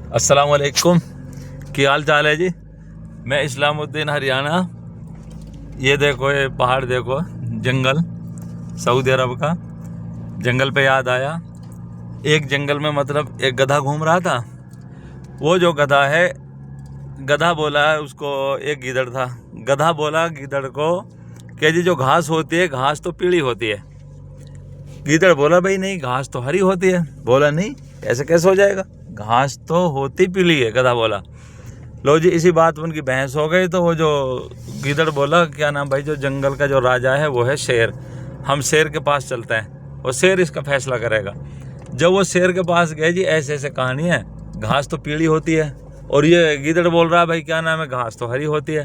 अस्सलाम वालेकुम, क्या हाल चाल है जी। मैं इस्लामुद्दीन हरियाणा। ये देखो, ये पहाड़ देखो, जंगल, सऊदी अरब का जंगल पे याद आया। एक जंगल में मतलब एक गधा घूम रहा था। वो जो गधा है, गधा बोला है उसको, एक गीदड़ था। गधा बोला गीदड़ को कि जी जो घास होती है, घास तो पीली होती है। गीदड़ बोला भाई नहीं, घास तो हरी होती है। बोला नहीं, ऐसे कैसे हो जाएगा, घास तो होती पीली है। गधा बोला। लो जी, इसी बात उनकी बहस हो गई। तो वो जो गीदड़ बोला, क्या नाम भाई, जो जंगल का जो राजा है वो है शेर, हम शेर के पास चलते हैं और शेर इसका फैसला करेगा। जब वो शेर के पास गए जी, ऐसे ऐसे कहानी है, घास तो पीली होती है और ये गीदड़ बोल रहा है भाई क्या नाम है, घास तो हरी होती है।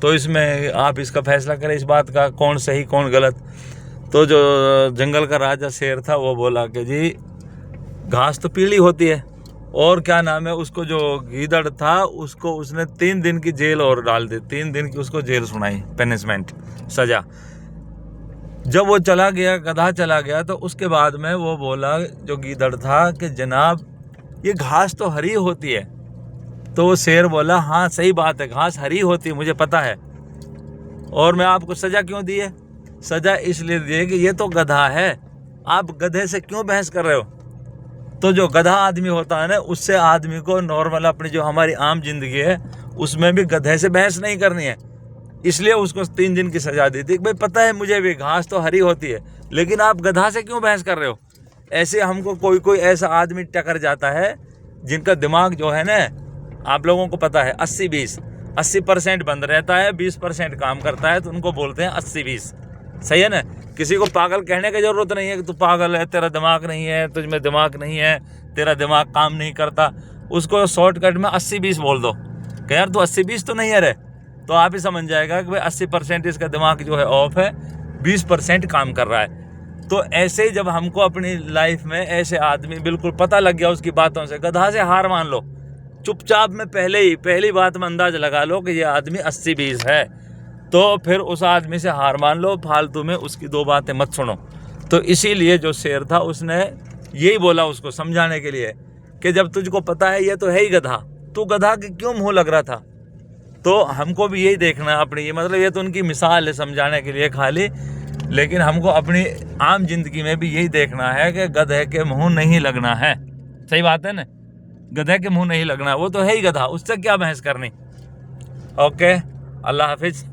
तो इसमें आप इसका फैसला करें, इस बात का कौन सही कौन गलत। तो जो जंगल का राजा शेर था वो बोला कि जी घास तो पीली होती है। और क्या नाम है, उसको जो गीदड़ था उसको उसने 3 दिन की जेल और डाल दी। 3 दिन की उसको जेल सुनाई, पनिशमेंट, सजा। जब वो चला गया, गधा चला गया, तो उसके बाद में वो बोला जो गीदड़ था कि जनाब ये घास तो हरी होती है। तो वो शेर बोला हाँ सही बात है, घास हरी होती है, मुझे पता है। और मैं आपको सजा क्यों दी है? सजा इसलिए दी है कि ये तो गधा है, आप गधे से क्यों बहस कर रहे हो। तो जो गधा आदमी होता है ना, उससे आदमी को नॉर्मल अपनी जो हमारी आम जिंदगी है उसमें भी गधे से बहस नहीं करनी है। इसलिए उसको 3 दिन की सजा दी थी। भाई पता है मुझे भी घास तो हरी होती है, लेकिन आप गधा से क्यों बहस कर रहे हो। ऐसे हमको कोई कोई ऐसा आदमी टकर जाता है जिनका दिमाग जो है ना, आप लोगों को पता है 80-20, 80% बंद रहता है, 20% काम करता है, तो उनको बोलते हैं 80-20। सही है ना। किसी को पागल कहने की जरूरत नहीं है कि तू पागल है, तेरा दिमाग नहीं है, तुझ में दिमाग नहीं है, तेरा दिमाग काम नहीं करता। उसको शॉर्टकट में 80-20 बोल दो कि यार तू 80-20 तो नहीं है रे, तो आप ही समझ जाएगा कि भाई 80% इसका दिमाग जो है ऑफ है, 20% काम कर रहा है। तो ऐसे ही जब हमको अपनी लाइफ में ऐसे आदमी बिल्कुल पता लग गया उसकी बातों से, गधा से हार मान लो चुपचाप में, पहली बात में अंदाज लगा लो कि ये आदमी 80-20 है, तो फिर उस आदमी से हार मान लो, फालतू में उसकी 2 बातें मत सुनो। तो इसीलिए जो शेर था उसने यही बोला उसको समझाने के लिए कि जब तुझको पता है ये तो है ही गधा, तू गधा के क्यों मुंह लग रहा था। तो हमको भी यही देखना है अपनी, ये मतलब ये तो उनकी मिसाल है समझाने के लिए खाली, लेकिन हमको अपनी आम जिंदगी में भी यही देखना है कि गधे के मुंह नहीं लगना है। सही बात है ना, गधे के मुंह नहीं लगना, वो तो है ही गधा, उससे क्या बहस करनी। ओके, अल्लाह हाफिज।